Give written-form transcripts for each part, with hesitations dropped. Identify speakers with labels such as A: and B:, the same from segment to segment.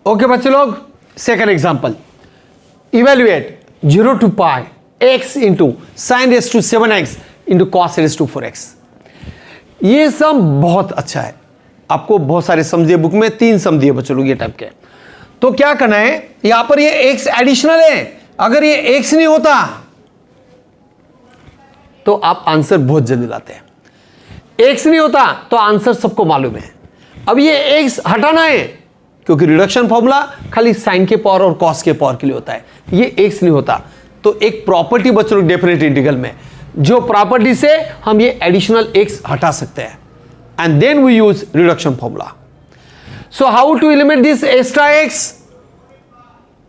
A: Okay बच्चे लोग, second example, evaluate 0 to pi x into sine raise to 7x into cos raise to 4x। ये सम बहुत अच्छा है, आपको बहुत सारे सम दिए बुक में, 3 सम दिए बच्चों लोग ये टाइप के। तो क्या करना है, यहां पर ये x एडिशनल है, अगर ये x नहीं होता तो आप आंसर बहुत जल्दी लाते हैं। x नहीं होता तो आंसर सबको मालूम है। अब ये x हटाना है क्योंकि रिडक्शन फॉर्मूला खाली साइन के पावर और कॉस के पावर के लिए होता है, ये x नहीं होता। तो एक प्रॉपर्टी बच्चों लोग डेफिनेट इंटीग्रल में, जो प्रॉपर्टी से हम ये एडिशनल x हटा सकते हैं, and then we use reduction formula. So how to eliminate this extra x,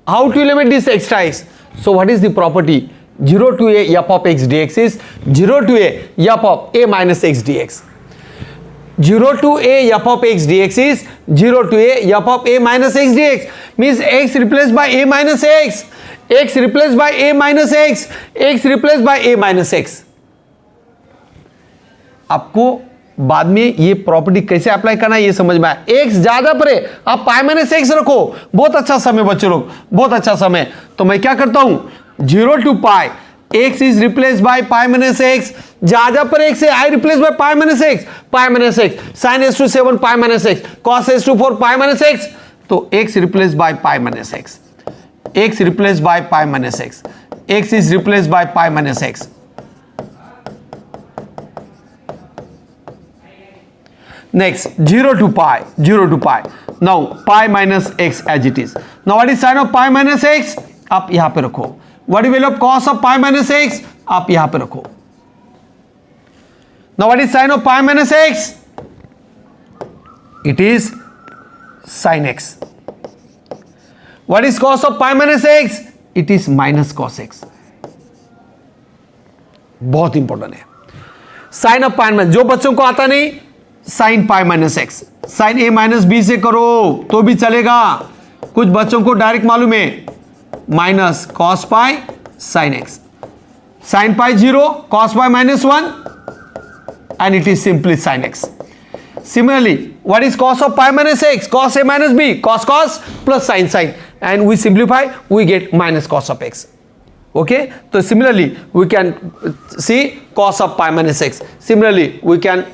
A: how to eliminate this extra x? So what is the property? 0 to a f of x dx is 0 to a f of a minus x dx. 0 to a f of x dx is 0 to a f of a minus x dx, means x replaced by a minus x, x replaced by a minus x, x replaced by a minus x. आपको बाद में ये property कैसे apply करना है ये समझ में आया। x ज्यादा पर है, आप पाई माइनस एक्स रखो, बहुत अच्छा समय बच्चे लोग, बहुत अच्छा समय। तो मैं क्या करता हूं, 0 to pi x is replaced by pi minus x, ज्यादा पर x है, I replace by pi minus x, pi minus x, sin s to 7 pi minus x, cos s to 4 pi minus x, तो x replaced by pi minus x, x replaced by pi minus x, x is replaced by pi minus x. Next 0 to pi, 0 to pi, now pi minus x as it is. Now what is sin of pi minus x? आप यहां पे रखो। What is value of cos of pi minus x? आप यहां पे रखो। Now what is sin of pi minus x? It is sin x. What is cos of pi minus x? It is minus cos x. बहुत important है। sin of pi minus, जो बच्चों को आता नहीं, sin pi minus x, sin a minus b से करो तो भी चलेगा। कुछ बच्चों को डायरेक्ट मालूम है, minus cos pi sine x, sine pi 0, cos pi -1, and it is simply sin x. Similarly, what is cos of pi minus x? Cos a minus b, cos cos plus sin sin, and we simplify, we get minus cos of x. Okay, so similarly we can see cos of pi minus x. Similarly we can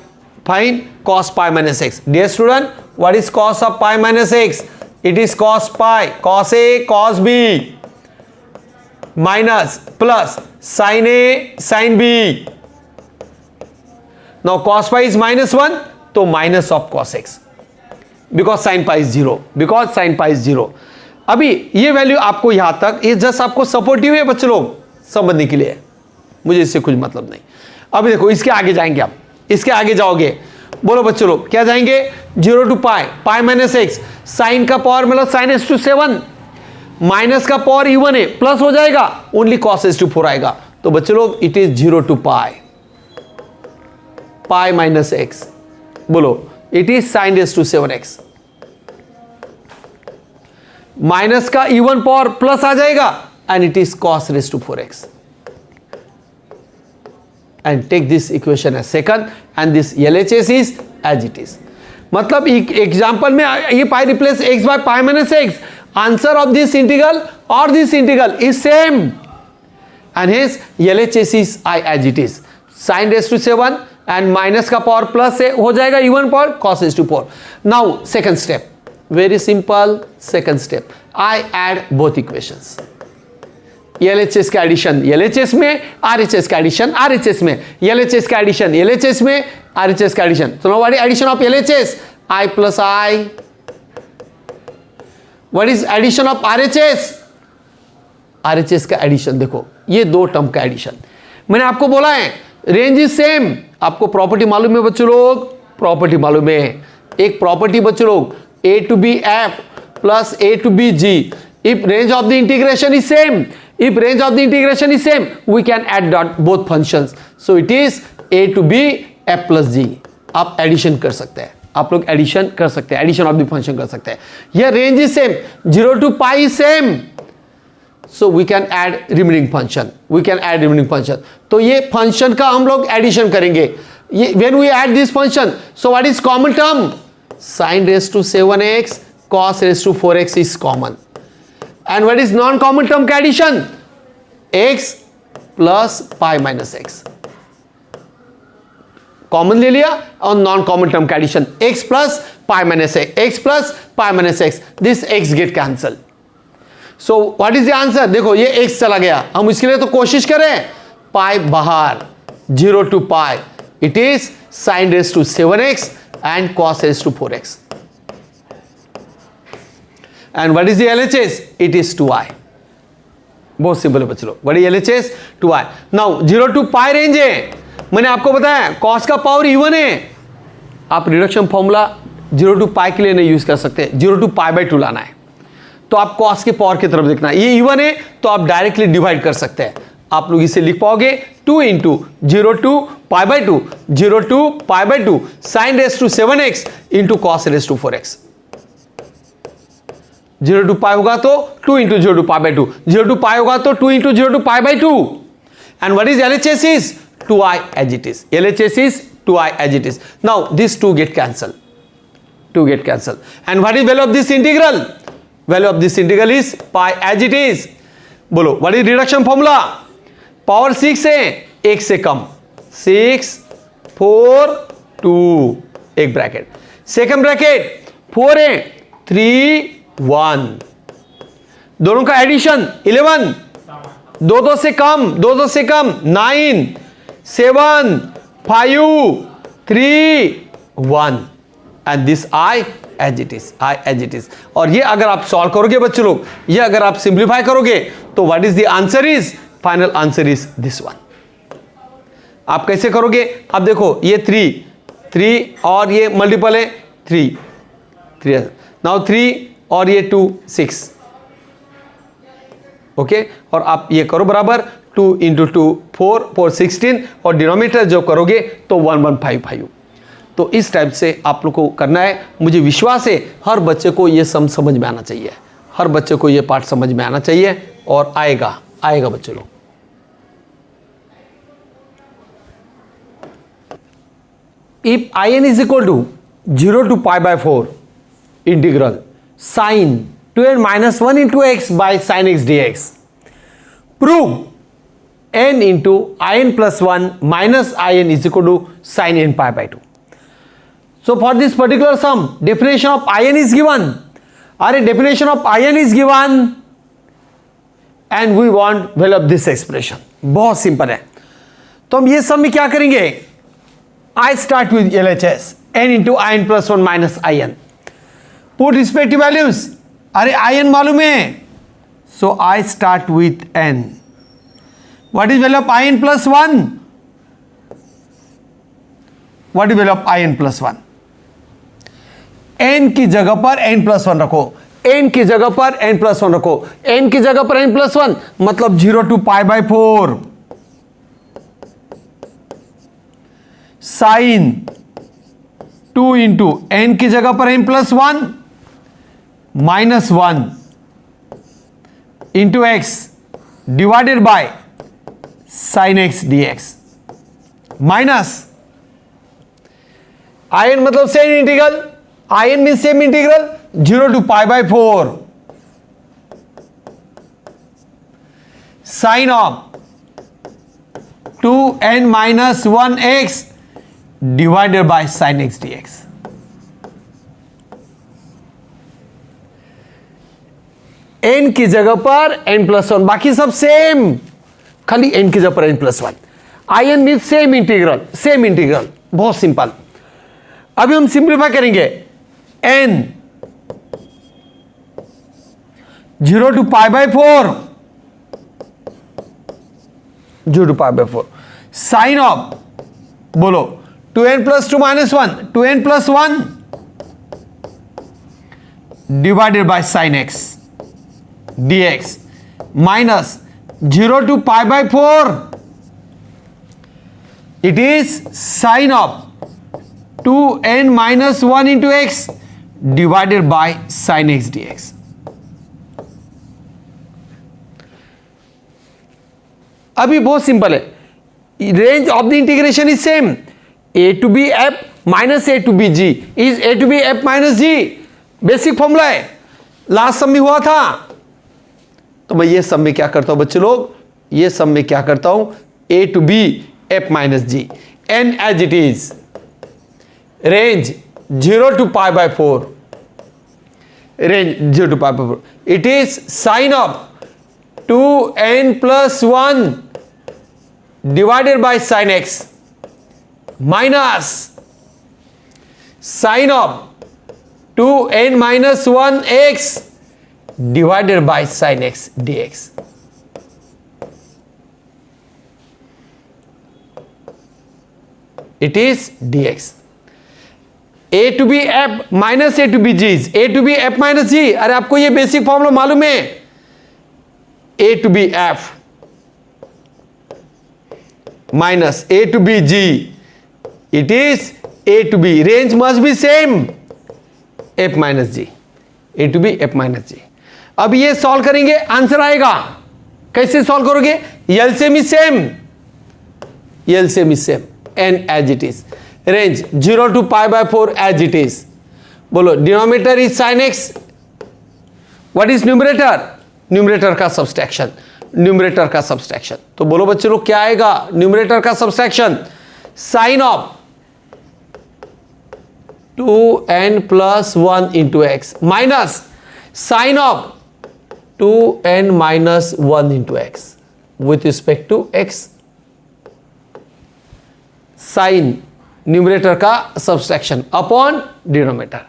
A: find cos pi minus x. Dear student, what is cos of pi minus x? It is cos pi, cos a, cos b, minus plus sin a, sin b. Now cos pi is -1, तो minus of cos x, because sin pi is 0, because sin pi is 0. अभी ये value आपको यहां तक, ये just आपको supportive है बच्चे लोग समझने के लिए, मुझे इससे कुछ मतलब नहीं। अभी देखो इसके आगे जाएंगे आप, इसके आगे जाओगे, बोलो बच्चे लोग क्या जाएंगे, 0 to pi, pi minus x, sine का पावर मतलब sin s to 7, माइनस का पावर इवन है, प्लस हो जाएगा, ओनली cos s to 4 आएगा। तो बच्चे लोग it is 0 to pi, pi minus x, बोलो it is sin s to 7x, minus का इवन पावर प्लस आ जाएगा, and it is cos raised to 4x. And take this equation as second, and this LHS is as it is. मतलब example में ये pi replace x by pi minus x, answer of this integral और this integral is same, and hence LHS is I as it is, sin raised to 7 and minus का power plus से हो जाएगा even power cos raised to 4. Now second step, very simple, second step, I add both equations, LHS का addition LHS में, RHS का addition RHS में, LHS का addition LHS में, RHS का addition. So now what is addition of LHS? I plus I. What is addition of RHS? RHS का addition, देखो ये दो टर्म का एडिशन, मैंने आपको बोला है रेंज इज सेम. आपको प्रॉपर्टी मालूम है बच्चों लोग, प्रॉपर्टी मालूम है, एक प्रॉपर्टी बच्चों लोग, a to b f plus a to b g, if range of the integration is same, if range of the integration is same, we can add dot both functions, so it is a to b f plus g. आप addition कर सकते हैं, आप लोग addition कर सकते हैं, addition of the function कर सकते हैं. ये range is same, 0 to pi is same, so we can add remaining function, we can add remaining function. तो ये फंक्शन का हम लोग एडिशन करेंगे. ये when we add this function, so what is common term? Sin raised to 7x cos raised to 4x is common. And what is non-common term का addition? x plus pi minus x. Common ले लिया और non common term का addition x plus pi minus x plus pi minus x. This x get cancel. So what is the answer? देखो ये x चला गया, हम इसके लिए तो कोशिश करें, pi बाहर, 0 to pi. It is sin raised to 7x and cos raised to 4x. And what is the LHS? It is 2i. बहुत सिंपल है बच्चों. What is LHS? 2i. Now 0 to pi range है, मैंने आपको बताया cos का power even है. आप रिडक्शन फॉर्मूला 0 to pi के लिए नहीं यूज कर सकते, 0 to pi by 2 लाना है, तो आप cos के पावर की तरफ देखना है. ये इवन है तो आप डायरेक्टली डिवाइड कर सकते हैं. आप लोग इसे लिख पाओगे 2 into 0 to pi by 2, 0 to pi by 2 sin raised to 7x into cos raised to 4x. 0 to pi होगा तो 2 into 0 to pi by 2, 0 to pi होगा तो 2 into 0 to pi by 2. And what is LHS is 2i as it is. LHS is 2i as it is. Now these two get cancelled. 2 get cancelled. And what is value of this integral? Value of this integral is pi as it is. बोलो what is reduction formula? Power 6 है, 1 से कम, 6 4 2 एक bracket, second bracket 4 है, 3 1, दोनों का addition 11, दो से कम, दो से कम 9 7 5 3 1 and this i as it is, i as it is. और ये अगर आप सॉल्व करोगे बच्चों लोग, ये अगर आप सिंप्लीफाई करोगे तो what is the answer is, final answer is this one. आप कैसे करोगे? अब देखो ये 3 और ये मल्टीपल है 3 नाउ 3 और ये 2 6. ओके, और आप ये करो बराबर 2 into 2 4 16 और डिनोमिनेटर जो करोगे तो 1155. तो इस टाइप से आप लोग को करना है. मुझे विश्वास है हर बच्चे को ये समझ में आना चाहिए, हर बच्चे को ये पार्ट समझ में आना चाहिए और आएगा बच्चे लोग. If in is equal to 0 to pi by 4 integral sin 2n minus 1 into x by sin x dx, prove n into in plus 1 minus in is equal to sin n pi by 2. So for this particular sum, definition of in is given. Definition of in is given and we want value of this expression. बहुत simple है. तो हम ये सम में क्या करेंगे? I start with LHS, n into in plus 1 minus in. Put respective values. in मालूम है, so I start with n. What is value of in plus 1? What is value of in plus 1? n की जगह पर n plus 1 रखो, n की जगह पर n plus 1 रखो, n की जगह पर n plus 1 मतलब 0 to pi by 4 sin 2 into n की जगह पर n plus 1 minus 1 into x divided by sin x dx minus in मतलब same integral, in means same integral 0 to pi by 4 sin of 2n minus 1x divided by sin x dx. n की जगह पर n plus 1, बाकी सब same, खाली n की जगह पर n plus 1. in means same integral, बहुत सिंपल. अभी हम सिंप्लीफाई करेंगे. n 0 to pi by 4 0 to pi by 4 sin of बोलो 2n plus 2 minus 1 2n plus 1 divided by sin x dx minus 0 to pi by 4 it is sin of 2n minus 1 into x divided by sin x dx. अभी बहुत simple है. Range of the integration is same. a to b f minus a to b g is a to b f minus g. Basic formula है, last सम में हुआ था। तो मैं ये सम में क्या करता हूं बच्चे लोग, ये सम में क्या करता हूं, a to b f minus g n as it is, range 0 to pi by 4, range 0 to pi by 4, it is sine of 2n plus 1 divided by sin x minus sine of 2n minus 1x divided by sin x dx. It is dx. a to b f minus a to b g is a to b f minus g. अरे आपको ये basic formula मालूम है, a to b f minus a to b g, it is a to b, range must be same, f minus g, a to b f minus g. अब ये solve करेंगे, answer आएगा। कैसे solve करोगे, LCM is same, LCM is same, n as it is, range 0 to pi by 4 as it is. बोलो denominator is sin x, what is numerator, numerator का subtraction, numerator का subtraction. तो बोलो बच्चे लोग क्या आएगा, न्यूमरेटर का subtraction, sine of 2n plus 1 into x minus sine of 2n minus 1 into x with respect to x, sine numerator का सब्सट्रैक्शन अपॉन डिनोमिनेटर।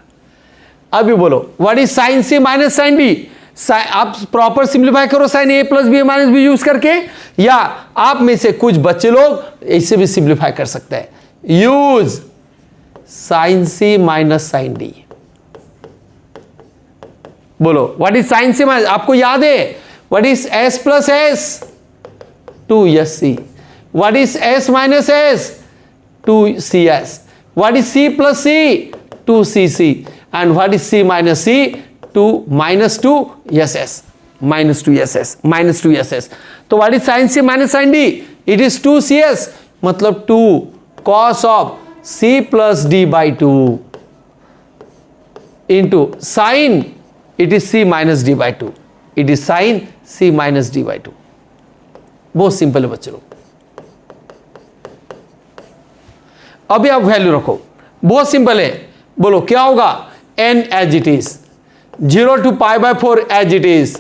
A: अभी बोलो what is sine C minus sine B, आप proper simplify करो sine A plus B minus B use करके, या आप में से कुछ बच्चे लोग ऐसे भी सिंप्लीफाई कर सकते हैं, use sine C minus sine D. बोलो what is sine C minus, आपको याद है what is S plus S, 2sc, what is S minus S, 2cs, what is c plus c, 2cc, and what is c minus c, 2 minus 2ss, minus 2ss, minus 2ss. तो what is sin c minus sin d, it is 2cs, मतलब 2 cos of c plus d by 2 into sin, it is c minus d by 2, it is sin c minus d by 2. बहुत simple है बच्चे लोग। अभी आप value रखो, बहुत simple है, बोलो क्या होगा, n as it is, 0 to pi by 4 as it is,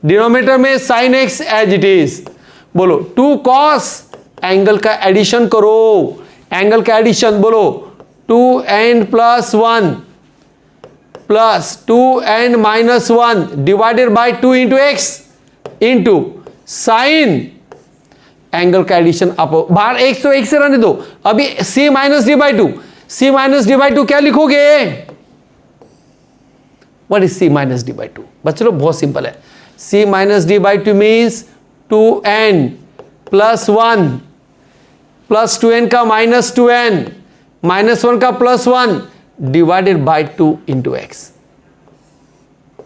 A: denominator में sin x as it is, बोलो 2 cos, एंगल का एडिशन करो, एंगल का एडिशन, बोलो 2n plus 1 plus 2n minus 1 divided by 2 into x into sin, angle का addition आप बाहर x तो x से रहने दो, अभी c minus D by 2, c minus D by 2 क्या लिखोगे, what is c minus D by 2, बच्चों लोग बहुत सिंपल है, c minus D by 2 means 2n plus 1 plus 2n का माइनस 2n माइनस 1 का plus 1 divided by 2 into x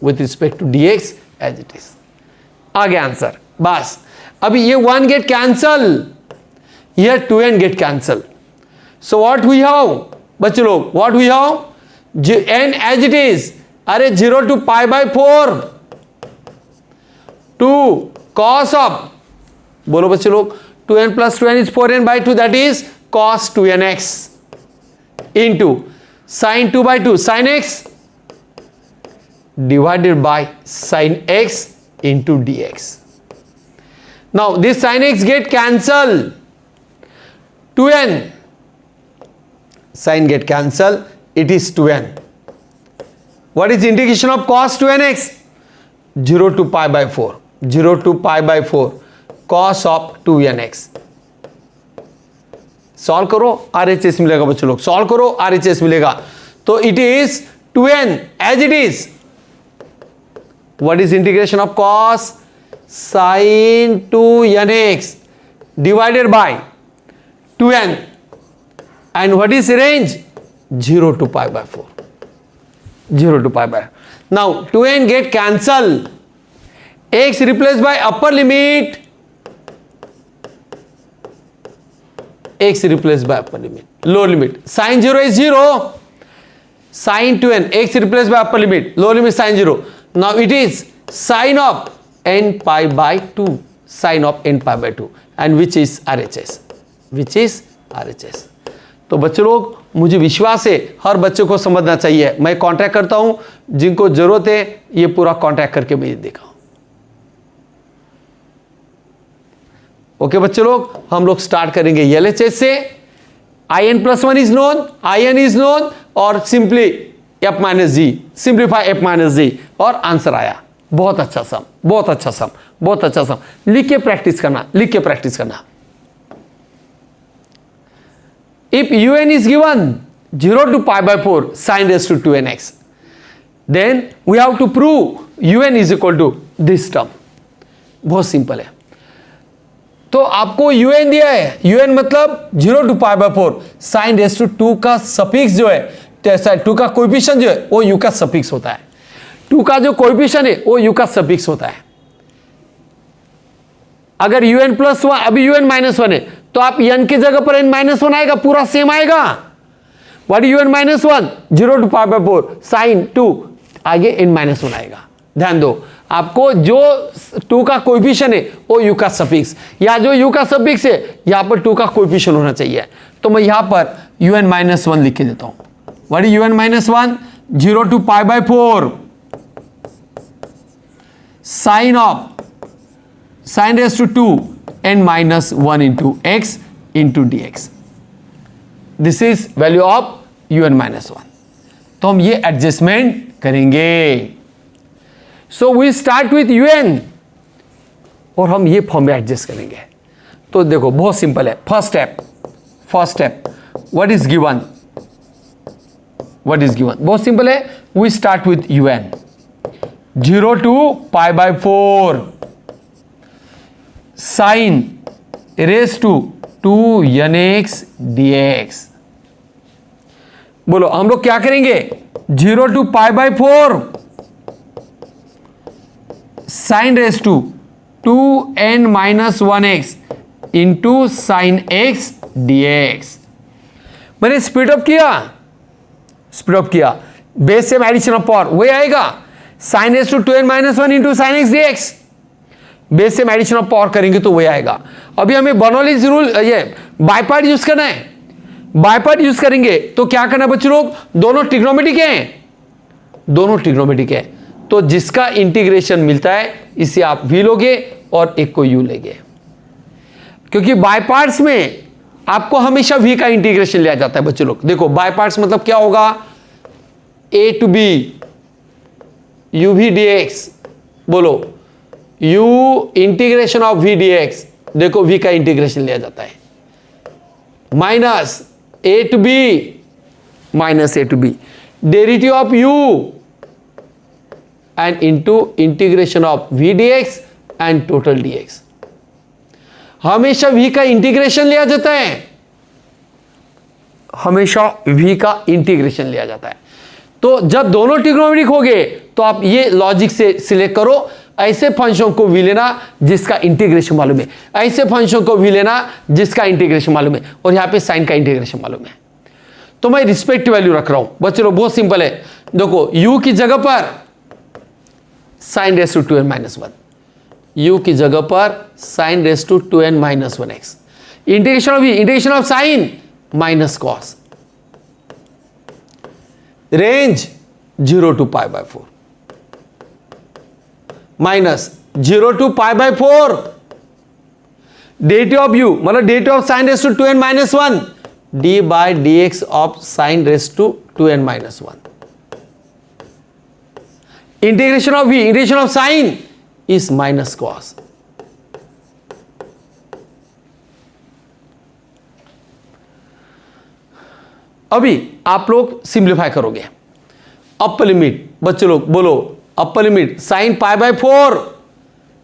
A: with respect to dx as it is. आ गया answer, बस अभी ये 1 गेट कैंसल, ये 2n get cancel, so what we have बच्चे लोग, what we have, n as it is, अरे 0 to pi by 4 2 cos of, बोलो बच्चे लोग 2n plus 2n is 4n by 2, that is cos 2nx into sin 2 by 2 sin x divided by sin x into dx. Now this sin x get cancel, 2n sin get cancel, it is 2n. What is integration of cos 2nx, 0 to pi by 4, 0 to pi by 4 cos of 2nx. Solve करो, RHS मिलेगा बच्चों लोग, solve करो RHS मिलेगा, तो it is 2n as it is, what is integration of cos sin 2nx divided by 2n, and what is range, 0 to pi by 4, 0 to pi by, now 2n get cancel, x replaced by upper limit, x replaced by upper limit, lower limit, sin 0 is 0, sine 2n, x replace by upper limit, lower limit sine 0. Now it is sine of n pi by 2, sine of n pi by 2, and which is RHS, which is RHS. तो बच्चों लोग, मुझे विश्वास है हर बच्चे को समझना चाहिए. मैं कॉन्ट्रैक्ट करता हूं, जिनको जरूरत है ये पूरा कॉन्ट्रैक्ट करके मैं दिखाऊं. ओके बच्चे लोग, हम लोग स्टार्ट करेंगे LHS से. in+1 is known, in is known, और सिंपली f माइनस जी, सिंप्लीफाई f माइनस जी, और आंसर आया. बहुत अच्छा सम, बहुत अच्छा सम, बहुत अच्छा सम. लिख के प्रैक्टिस करना, लिख के प्रैक्टिस करना. If un is given 0 to pi by 4 sin raised to 2nx, then we have to prove un is equal to this term. बहुत सिंपल है. तो आपको un दिया है, un मतलब 0 to pi by 4 sin raised to 2 का suffix जो है, 2 का कोएफिशिएंट जो है वो u का सफिक्स होता है. 2 का जो कोएफिशिएंट है वो u का सफिक्स होता है. अगर un+1, अभी un-1 है, तो आप n की जगह पर n-1 आएगा, पूरा सेम आएगा. What is un-1? 0 to pi by 4 sin 2, आगे n-1 आएगा. ध्यान दो, आपको जो 2 का कोएफिशिएंट है वो u का सफिक्स, या जो u का सफिक्स है यहां पर 2 का कोएफिशिएंट होना चाहिए. तो मैं यहां पर un-1 लिख के देता हूं. What is un-1? 0 to pi by 4 sin of sin raised to 2 n-1 into x into dx. This is value of un-1. तो हम ये एडजस्टमेंट करेंगे. So we start with un और हम ये फॉर्म में एडजस्ट करेंगे. तो देखो बहुत सिंपल है. First step what is given, बहुत सिंपल है. We start with un 0 to pi by 4 sin raised to 2nx dx. बोलो हम लोग क्या करेंगे? 0 to pi by 4 sin raised to 2n-1x into sin x dx. मैंने स्पीड अप किया, base से एडिशन ऑफ पावर वही आएगा. sin raised to 2n-1 into sin x dx, base से एडिशन ऑफ पावर करेंगे तो वही आएगा. अभी हमें बर्नौलीज रूल, ये बाय पार्ट यूज करना है. बाय पार्ट यूज करेंगे तो क्या करना बच्चों लोग? दोनों ट्रिग्नोमेट्रिक हैं, तो जिसका इंटीग्रेशन मिलता है इसे आप v लोगे और एक को u लेंगे, क्योंकि बाय पार्ट्स में आपको हमेशा v का इंटीग्रेशन लिया जाता है. बच्चों लोग देखो, बाय पार्ट्स मतलब क्या होगा? a to b uv dx. बोलो u integration of v dx. देखो v का इंटीग्रेशन लिया जाता है, minus a to b derivative of u and into integration of v dx and total dx. हमेशा v का इंटीग्रेशन लिया जाता है, हमेशा v का इंटीग्रेशन लिया जाता है. तो जब दोनों ट्रिग्नोमेट्रिक हो गए तो आप ये लॉजिक से सिलेक्ट करो, ऐसे फंक्शन को v लेना जिसका इंटीग्रेशन मालूम है, ऐसे फंक्शन को v लेना जिसका इंटीग्रेशन मालूम है, और यहां पे साइन का इंटीग्रेशन मालूम है. तो मैं रिस्पेक्टिव वैल्यू रख रहा हूं. बच्चों बहुत सिंपल है. देखो u की जगह पर sin raised to 2n-1, u की जगह पर sin raised to 2n-1x, integration of v, integration of sine minus cos, range 0 to pi by 4 minus 0 to pi by 4 derivative of u मतलब derivative of sin raised to 2n-1 d by dx of sin raised to 2n-1. Integration of v, integration of sine is minus cos. अभी आप लोग simplify करोगे. Upper limit बच्चों लोग बोलो, upper limit sin pi by 4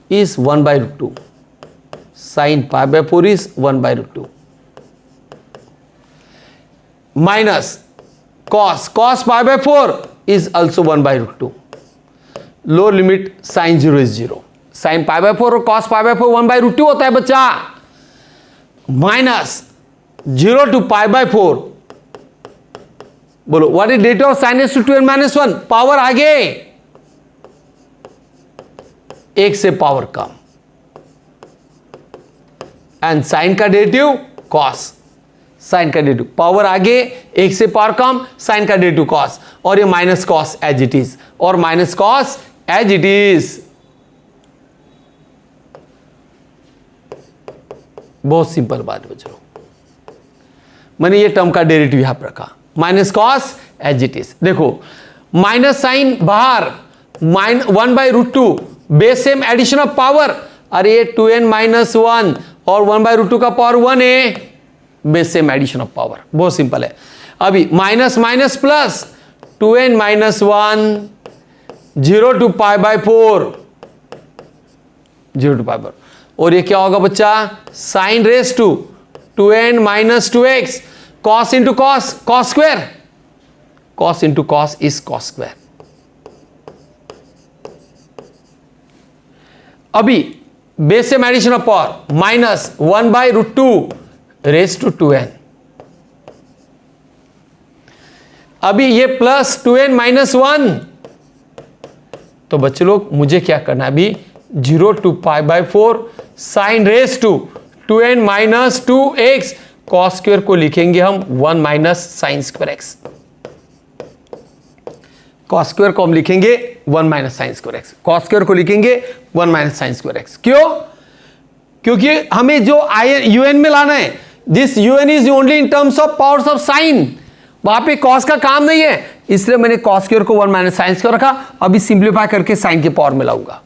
A: is 1 by root 2. sin pi by 4 is 1 by root 2 minus cos pi by 4 is also 1 by root 2. Lower limit sin 0 is 0. sin pi by 4 और cos pi by 4 1 by root 2 होता है बच्चा. Minus 0 to pi by 4 बोलो what is derivative of sine raise to 2n minus 1? Power आगे, एक से power कम, and sine का डेरिवेटिव कॉस, साइन का डेरिवेटिव पावर आगे, एक से पावर कम, साइन का डेरिवेटिव कॉस, और ये minus cos as it is, और minus cos as it is. बहुत सिंपल बात बच्चों, मैंने ये टर्म का डेरिवेटिव यहां पर रखा, minus cos as it is. देखो माइनस साइन बाहर, 1/√2 base same addition of power, अरे ये 2n माइनस 1 और 1/√2 का पावर 1 है, base same addition of power, बहुत सिंपल है। अभी minus minus plus 2n minus 1 0 to π/4, 0 to π/4, और ये क्या होगा बच्चा, sine raise to 2n minus 2x, cos into cos, cos square, cos into cos is cos square. अभी base same addition of power minus 1/√2 raise to 2n, अभी ये plus 2n minus 1, तो बच्चे लोग मुझे क्या करना है अभी, 0 to π/4 sine raise to 2n minus 2x, cos square को लिखेंगे हम 1 minus sine square x, cos square को हम लिखेंगे 1 minus sine square x, cos square को लिखेंगे 1 माइनस साइन स्क्वायर x। क्यों? क्योंकि हमें जो un में लाना है, this un is only in terms of powers of sine, वहां पे कॉस का काम नहीं है, इसलिए मैंने कॉस स्क्वायर को 1 माइनस साइन स्क्वायर रखा। अभी सिंप्लीफाई करके साइन के पावर में लाऊंगा।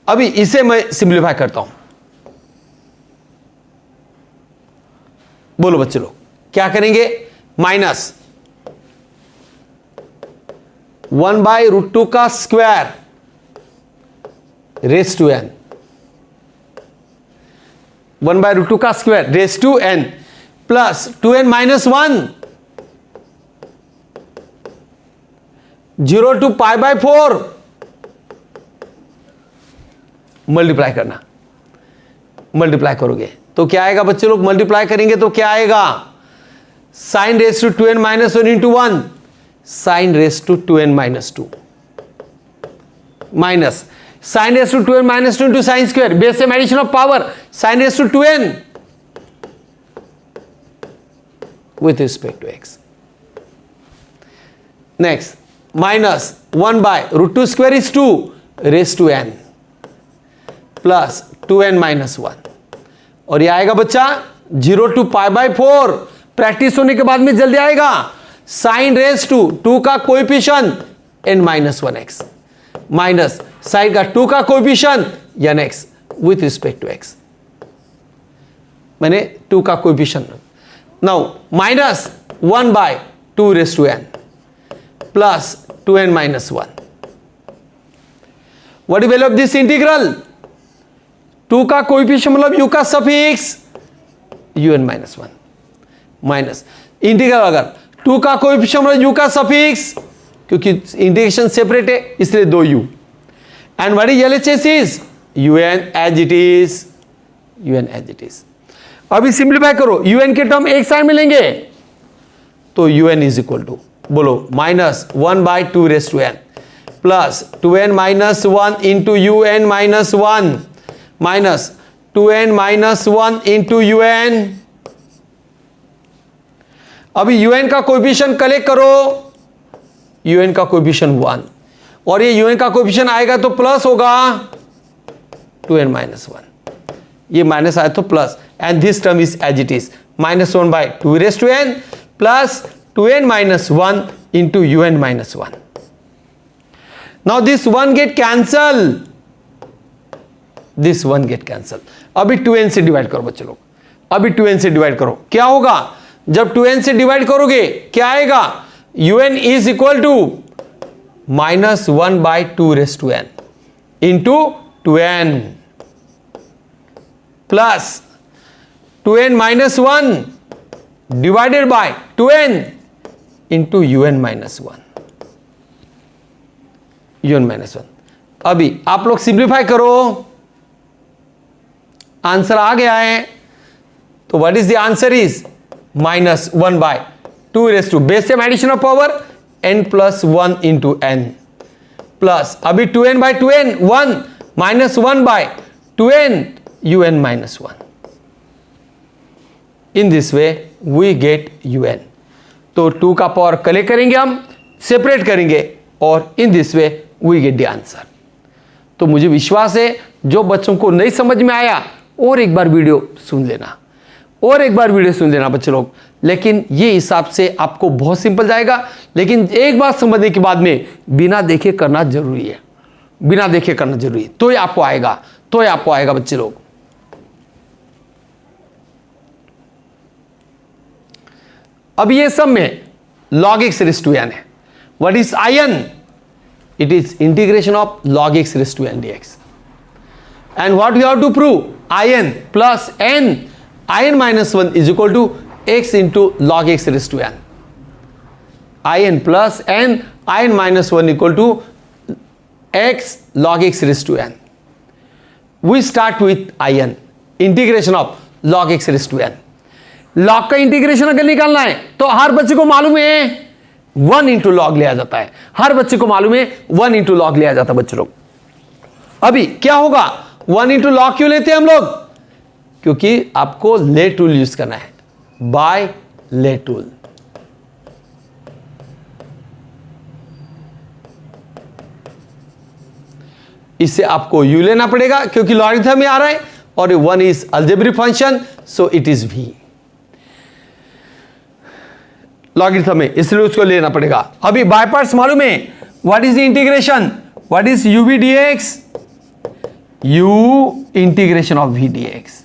A: अभी इसे मैं सिंप्लीफाई करता हूं, बोलो बच्चे लोग क्या करेंगे, माइनस 1/√2 का स्क्वायर रेज टू n, 1/√2 का square raise to n plus 2n minus 1 0 to π/4, multiply करना, मल्टीप्लाई करोगे तो क्या आएगा बच्चे लोग, मल्टीप्लाई करेंगे तो क्या आएगा, sine raise to 2n minus 1 into 1, sine raise to 2n minus 2, minus sine raise to 2n minus 2 into sine square, base same addition of power, sine raise to 2n with respect to x. Next, minus 1/√2 square is 2 raised to n plus 2n minus 1, और ये आएगा बच्चा 0 to π/4, practice होने के बाद में जल्दी आएगा, साइन रेज टू 2 का coefficient n minus 1x minus sine का 2 का coefficient n(x) with respect to x, मैंने 2 का coefficient. Now minus 1/2 raise to n plus 2n minus 1, what is value of this integral, 2 का कोएफिशिएंट मतलब u का suffix un minus 1 minus integral, अगर 2 का coefficient मतलब u का सफिक्स, क्योंकि इंटीग्रेशन सेपरेट है इसलिए 2u, and what is LHS is un as it is, un as it is. अभी सिंप्लीफाई करो, un के टर्म एक साइड में लेंगे तो un इज इक्वल टू, बोलो minus 1/2 raise to n plus 2n minus 1 into un minus 1 minus 2n minus 1 into un। अभी un का कोएफिशिएंट कलेक्ट करो, un का कोएफिशिएंट 1, और ये un का कोएफिशिएंट आएगा तो प्लस होगा 2n माइनस 1, ये माइनस आया तो plus, and this term is as it is minus 1/2 raise to n plus 2n minus 1 into un minus 1। Now this 1 get cancel, this 1 get cancel. अभी 2n से divide करो बच्चे लोग, अभी 2n से डिवाइड करो, क्या होगा जब 2n से डिवाइड करोगे क्या आएगा, un is equal to minus 1/2 raise to n into 2n plus 2n minus 1 divided by 2n into un minus 1, un minus 1। अभी आप लोग सिंप्लीफाई करो, आंसर आ गया है, तो what is the answer is minus 1/2 2 raised to base same addition of power n plus 1 into n plus अभी 2n by 2n 1 minus 1 by 2n un minus 1. In this way we get un. तो 2 का power collect करेंगे, हम separate करेंगे और in this way we get the answer. तो मुझे विश्वास है जो बच्चों को नहीं समझ में आया और एक बार वीडियो सुन लेना, और एक बार वीडियो सुन लेना बच्चे लोग. लेकिन ये हिसाब से आपको बहुत सिंपल जाएगा, लेकिन एक बार समझने के बाद में बिना देखे करना जरूरी है, बिना देखे करना जरूरी है, तो ही आपको आएगा, तो ही आपको आएगा बच्चे लोग. अब ये सब में log x raised to n है. What is in? It is integration of log x raised to n dx. And what we have to prove? In plus n, in minus 1 is equal to x into log x raised to n. In plus n, in minus 1 equal to x log x raised to n. We start with in, integration of log x raised to n. Log का integration अगर निकालना है तो हर बच्चे को मालूम है 1 into log लिया जाता है, हर बच्चे को मालूम है 1 इंटू लॉग लिया जाता है बच्चे लोग. अभी क्या होगा, 1 इंटू लॉग क्यों लेते हैं हम लोग? क्योंकि आपको ले टूल यूज करना है, बाय ले टूल. इससे आपको यू लेना पड़ेगा क्योंकि लॉगरिथम में आ रहा है और 1 is algebraic function, so it is v. Logarithm में इसलिए उसको लेना पड़ेगा. अभी बाय पार्ट्स मालूम है, what is the integration, what is u v d x, u integration of v d x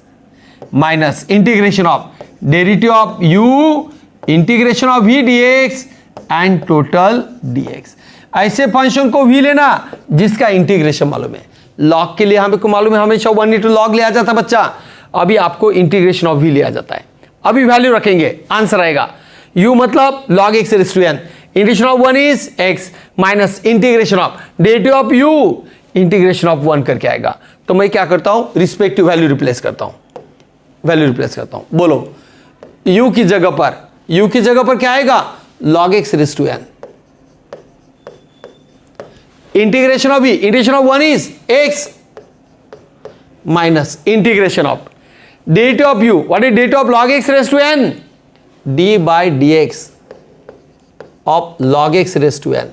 A: minus integration of derivative of u integration of v d x and total d x. ऐसे function को v लेना जिसका integration मालूम है. Log के लिए हमें को मालूम है हमेशा 1 इंटू लॉग लिया जाता बच्चा, अभी आपको इंटीग्रेशन ऑफ वी लिया जाता है. अभी वैल्यू रखेंगे, आंसर आएगा u मतलब log x raised to n, integration of 1 is x minus integration of derivative of u integration of 1 करके आएगा. तो मैं क्या करता हूं, रिस्पेक्टिव वैल्यू रिप्लेस करता हूं, वैल्यू रिप्लेस करता हूं. बोलो u की जगह पर क्या आएगा, log x raised to n. Integration of v, integration of 1 is x minus integration of derivative of u, what is derivative of log x raised to n, d by dx of log x raised to n.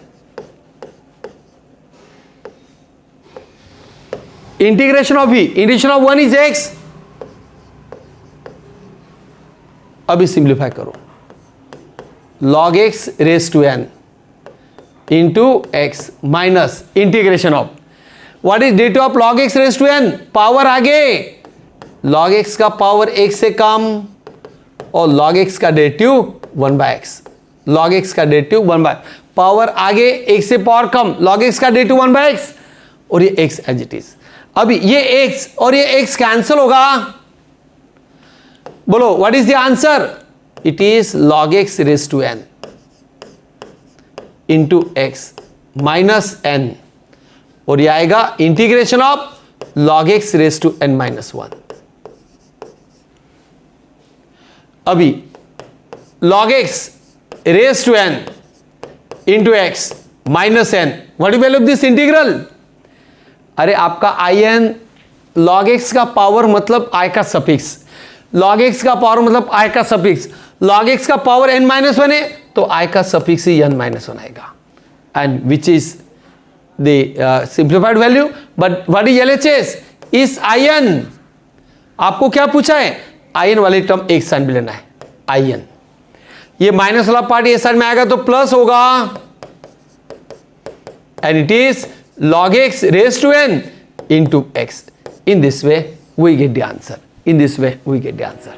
A: Integration of v, integration of 1 is x. अभी simplify करो, log x raised to n into x minus integration of what is derivative of log x raised to n, power आगे log x का power 1 से कम और log x का derivative 1 by x, log x का derivative 1 by power आगे 1 से power कम, log x का डेरिवेटिव 1 बाय x और ये x एज इट इज. अभी ये x और ये x कैंसिल होगा. बोलो what is the answer, it is log x raise to n into x minus n और ये आएगा integration of log x raise to n minus 1. अभी log x raised to n into x minus n, what is the value of this integral? अरे आपका in log x का power मतलब i का suffix, log x का power मतलब i का suffix, log x का पावर n माइनस 1 है तो i का सफिक्स ही n माइनस 1 आएगा, and which is the simplified value. But what is LHS इस in. आपको क्या पूछा है, in वाले टर्म एक साइड में लेना है, in. ये माइनस वाला पार्ट ये साइड में आएगा तो प्लस होगा, and it is log x raised to n into x. In this way we get the answer. In this way we get the answer.